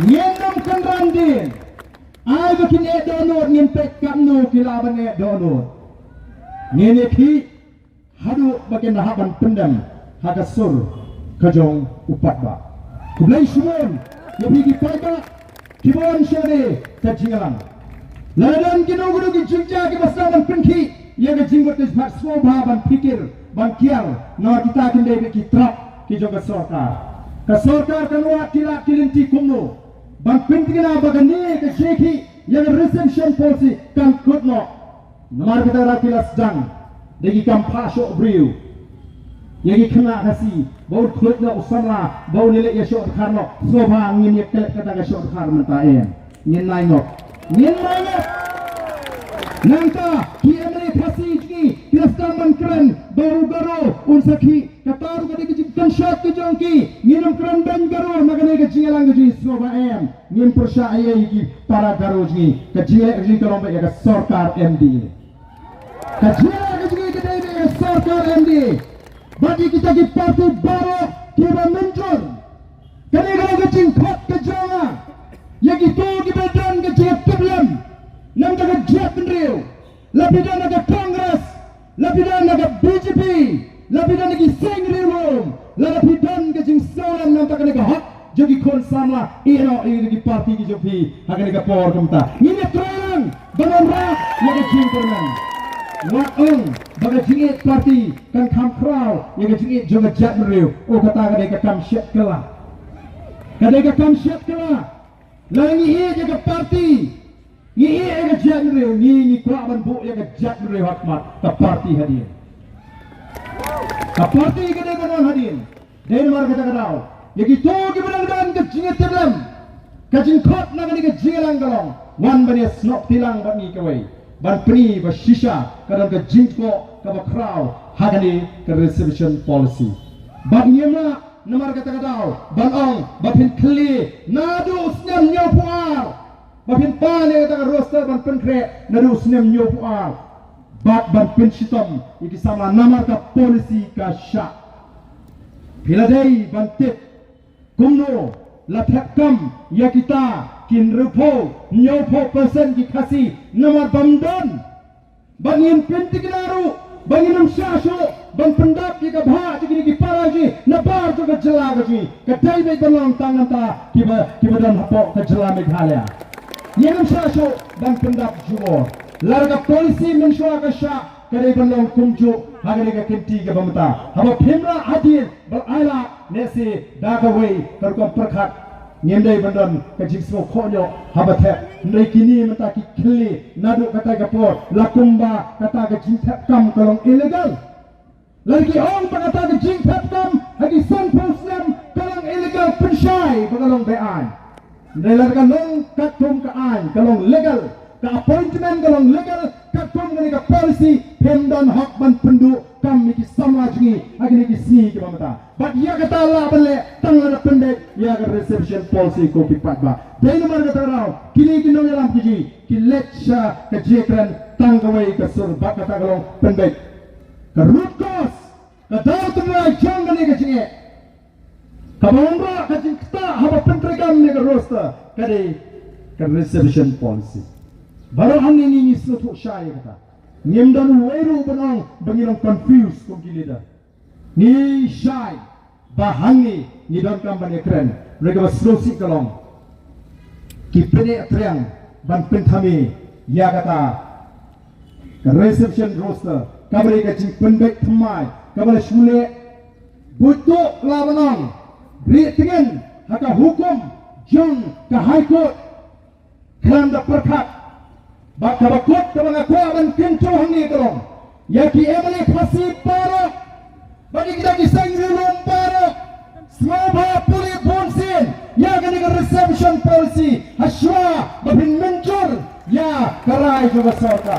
Nyenam kenrandin. Ai bikin donor ngimpek kamno kilaban donor. Nyeneki hadu bagian haban pendam hagasur kajong upat ba. Kublai shumon yabigi paiba kibon share kajingalang. Ladan kinoguru ki jingja ki basaban pinki yaga jinggot is maxmo ban pikir ban kial no kita kinde ki trap ki joga sorkar. Ka sorkar kanwa tila kilinti kumno ban pintigina bagani ka sheki yaga reception policy kan kutno. Namar kita rakilas jang degi kam pasho briu yagi kena kasi bau kulit na usama bau nilai ya shot karno soba ngin ya kelek kata ka shot kar menta ngin nainok nanta ki emre kasi ki kilastaman keren baru garo unsaki kataru kadi ki gunshot ki jongki nginum keren ben garo magane ka jingalang ji soba ngin persya ki para garo ji ka jingalang ji kalombe ya ka sarkar MD Kajian kita ini sarkar MD. Bagi kita di parti baru kita muncul. Kali kalau kecing kot kejangan, yang itu kita dan kecing keblam, nam kita jet pendiriu, lebih dan ada Kongres, lebih dan ada BJP, lebih dan lagi Sengrium, lebih dan kecing soalan nam kita lagi hak. Jadi konsumlah ini di parti BJP, akan kita power kita. Ini terang, benar yang kecing terang. Waong bagai jingit parti kan kam crowd yang jingit juga jat meriu oh kata kadai ka kam syat kala langi ia jaga parti ni ia yang jat meriu ni kuaban bu yang jat meriu hakmat ka parti hadir ka parti kadai ka hadir dan mar kata kadau yang itu gibran dan ke jingit teblam ka jingkot na kadai ka jingalang galong wan bani snok tilang bani kawai ban pri ba shisha kadang ke jingko ka ba crowd hagani ke reservation policy ban nyema namar kata kadau ban ong ba pin kli nadu snem nyo puar ba pin pane kata ka roster ban penkre nadu snem nyo puar ban pin shitom iki samla namar ka policy ka sha piladei ban tip kumno la thakam ya kita kin rupo nyopo persen ki kasi namar bamdan bangin pintignaru bangin syasho bang pendap ki kabha ki paraji nabar to ka jela gaji kadai be balong tangan ta ki badan hapo ka jela meghalaya yenam syasho bang pendap juo larga polisi menshwa ka sha kadai balong kumju hagani ka kinti ka bamta haba phimra adil bal ala nesi dagawai karkom prakhat Nyendai bandan kajik semua konyo habatek ndai kini menta ki kli nadu kata kapor lakumba kata ke jingtap kam kalong illegal lagi ong kata ke jingtap kam hagi son posnam kalong illegal pensyai kalong bean ndai larga nong katum ka an kalong legal ka appointment kalong legal katum ngani ka policy pendon hak ban pendu kam ki samajni hagi ni ki si ki mamata but ya kata Allah bele tangan pendek ya ke reception policy ko pipat ba dai nomor kata rau kini kinong yalam kiji ki lecture ke jekran tanggawai ke surba kata kalong pendek ke root cause ke daw tumai jangan ni ke jinge ka bongra ke jingta haba pentregam ni ke roster kade ke reception policy baru angin ini suatu syai kata nyemdan weru benang bangirang confused ko gilida ni syai bahangi ni don kampanye keren mereka slosi kalong kipene atriang ban penthami ya kata ke reception roster kabari ka jing pendek thamai kabari shule butuh lawanang britingan haka hukum jong ke high court kelam da perkat baka bakut ke mengaku aban kintu hangi kalong ya ki emali pasi paro bagi kita kisah ngilum paro semua puli ponsin ya kani ke reception policy haswa babin mencur ya karai juga sorka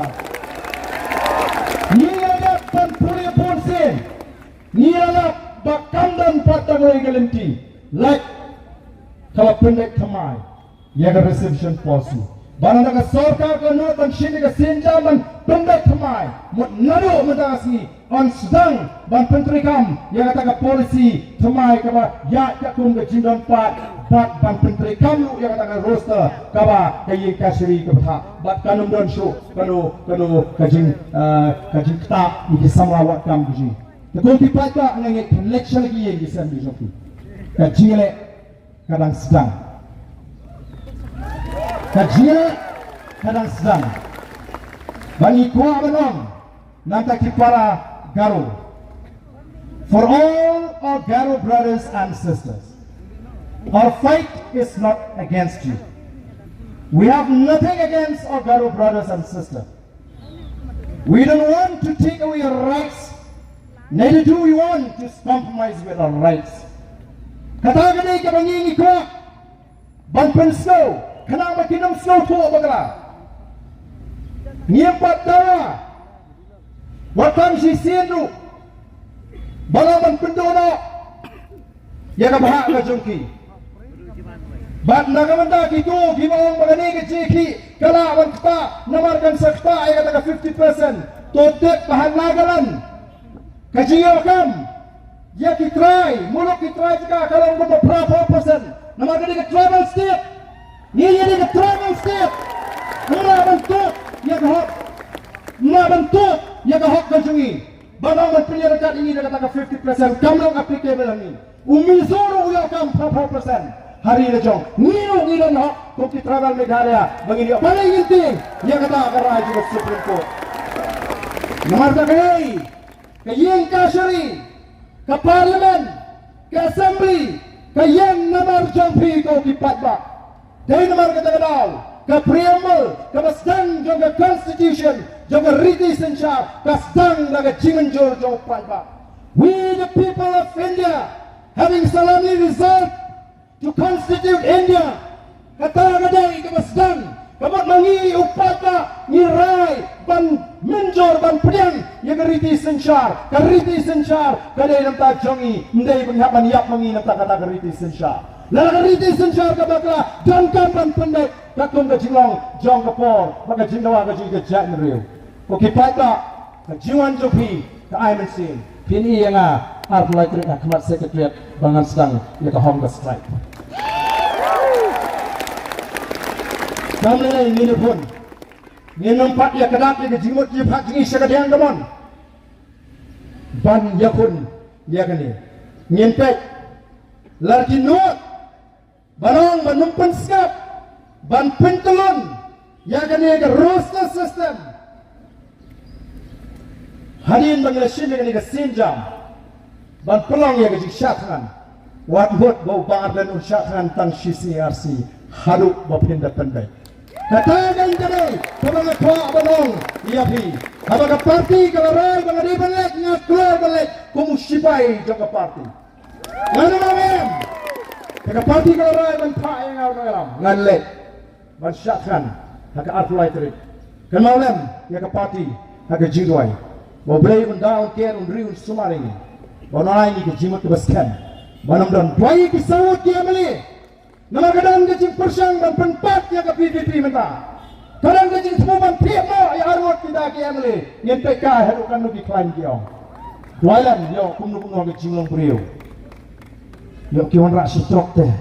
ni ada puli ponsin ni ada bakam dan patagoi galanti like kalau pendek thamai ya ke reception policy Barang sorkar ke not dan sini ke senjaman pendek thamai mut nado mentasni on sedang ban Menteri Kam yang kata polisi temai kaba ya kum ke jindon bat ban Menteri Kam lu yang kata roster kaba kayi kasiri ke betah bat kanum don show kanu kajing kta ni samrawat kam buji tekul dipata ngai election lagi yang disam di sopi kajile kadang sedang kajile kadang sedang bani kuah benong nanti kipara Garo. For all our Garo brothers and sisters, our fight is not against you. We have nothing against our Garo brothers and sisters. We don't want to take away your rights, neither do we want to compromise with our rights. Katakan ke bangi ko, banpen snow, kanang makinam snow to bagala. Niempat dawa. Wakam si sinu balaman pendona ya ka bahak ka jongki bat nagamanda kitu gimawang magani ke chiki kala wan kta namarkan sakta ya kata 50% totek bahan nagalan kajiyo kam ya ki try muluk ki try jika kalau ngomong berapa persen namarkan ke tribal state ni ke tribal state mula bentuk ya ka na bentuk ya ka hok kanjungi banang penyerekat ini dia kata 50% kamlang applicable ini umisoro uya kam 4% hari ini jong ngilu hok kopi travel Meghalaya begini paling inti ya kata karai juga Supreme Court nomor takai ke yang kasari ke parlimen ke assembly ke yang nomor jampi kau kipat bak dari nomor kata kedau ke preamble ke basdang juga constitution juga riti sensyar kasdang laga cimenjur jauh prajba. We the people of India having solemnly resolved to constitute India kata kadai ke basdang kamat mangi upata ngirai ban menjor ban pedang yang riti sensyar kadai namta jongi ndai penghapan yap mangi namta kata riti sensyar laga riti sensyar kabakla dan kampan pendek kakum ke jinglong jong kapor maka jingdawa ke jing ke jak neriu Oke pada kejiwan jopi ke IMC pini yang art lighter kemat sekretariat bangan sedang ya ke home strike. Kami ini pun ni nampak ya kedak ya jimut ya pak jingi sekadiang demon ban ya pun ya kini nyempet lagi nuat barang menumpan skap ban pentelon ya kini ke roster system hadirin mengeleshin dengan kesinjam ban pelong ya ke syatran wat hut bau bangar dan syatran tang CRC haduk bapinda pendai katakan jadi kepada kuah benong iya pi apakah parti kalau rai bangadi balik ngaklar balik kumusipai jaga parti mana mamem jika parti kalau rai ban pak yang ngaram ngalek ban syatran haka artulai terik kan maulem ya ke parti haka jidwai Mobilai undang care undri sumari, banai ni kejimat kebaskan, banam dan dua kisawat dia beli, nama kadang kecing persang dan penpat yang ke PDP minta, kadang kecing semua ban piamo yang arwat kita dia beli, yang PK harukan nuki klaim dia, dua lan dia kumnu kecing long priu, dia kiwan rak sitrok teh,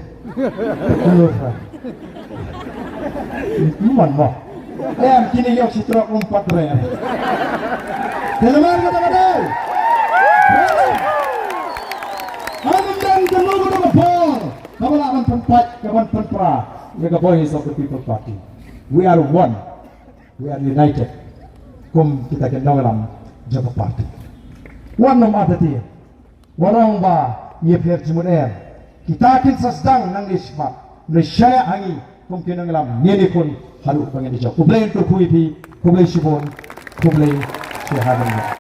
kumnu lah, mana, kini dia sitrok umpat raya. Telemar kata-kata Amin dan tenugu dengan bol Kamalaman tempat Kawan penpra Mega Voice of the People Party. We are one. We are united. Kum kita kenal dalam Jawa Party. One nom ada dia Warang ba Ia per jimuner Kita akan sedang nang ismat Nesya hangi Kum kenal dalam Nini pun Halu pengen dijawab Kublai untuk kuipi Kublai sibon Kublai Sehari